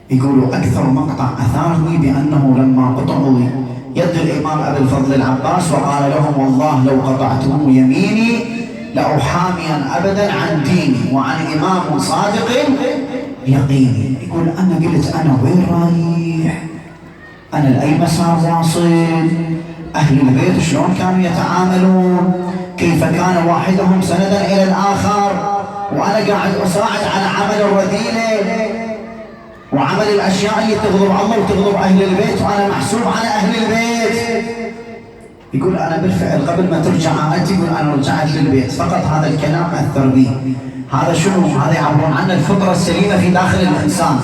يقولوا أكثر مقطع أثارني بأنه لما قطعوا يد الإمام أبي الفضل العباس وقال لهم: والله لو قطعتم يميني لأحاميا أبدا عن ديني وعن إمام صادق يقيني. يقول: أنا قلت أنا وين رايح؟ أنا لأي مسار واصل؟ أهل البيت شلون كانوا يتعاملون؟ كيف كان واحدهم سندا إلى الآخر وأنا قاعد أساعد على عمل الرذيلة وعمل الأشياء اللي تغضب الله وتغضب أهل البيت وأنا محسوب على أهل البيت. يقول: أنا بالفعل قبل ما ترجع أنت، يقول أنا رجعت للبيت، فقط هذا الكلام أثر بي. هذا شنو؟ هذا يعبرون عن الفطرة السليمة في داخل الإنسان.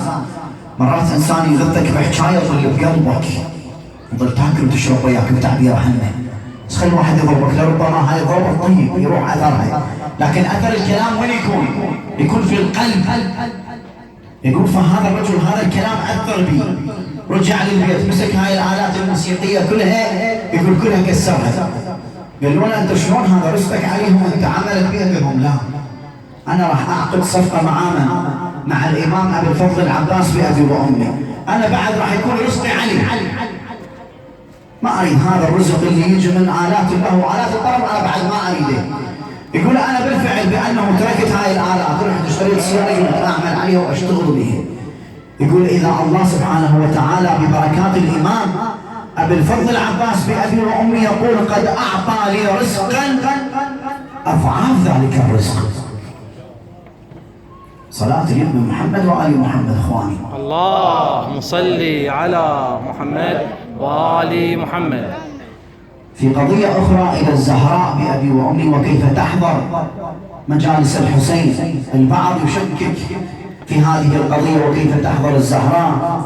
مرات إنسان يغثك بحكاية تظل بقلبك، تظل تاكل وتشرب وياك بتعبير عنه. بس خلي واحد يضربك، لربما هاي ضربك طيب يروح أثرها، لكن أثر الكلام وين يكون؟ يكون في القلب. يقول: فهذا الرجل هذا الكلام أثر بي، رجع للبيت مسك هاي الآلات الموسيقية كلها، يقول كلها كسرها. قالوا له: أنت شلون هذا رزقك عليهم أنت عملت بها؟ قال لهم: لا، أنا راح أعقد صفقة مع الإمام أبي الفضل العباس بأبي وأمي، أنا بعد راح يكون رزقي علي، ما أريد هذا الرزق اللي يجي من آلات الله وآلات الطرب، أنا بعد ما أريده. يقول: أنا بالفعل بأنه تركت هاي الآلات، رحت اشتريت سيارة أعمل عليها وأشتغل به. يقول: إذا الله سبحانه وتعالى ببركات الإمام أبي الفضل العباس بأبي وأمي يقول: قد أعطى لي رزقا أضعاف ذلك الرزق. صلاة الابن محمد وآل محمد. إخواني، اللهم صل على محمد وآل محمد. في قضية أخرى إلى الزهراء بأبي وأمي وكيف تحضر مجالس الحسين. البعض يشكك في هذه القضية وكيف تحضر الزهراء.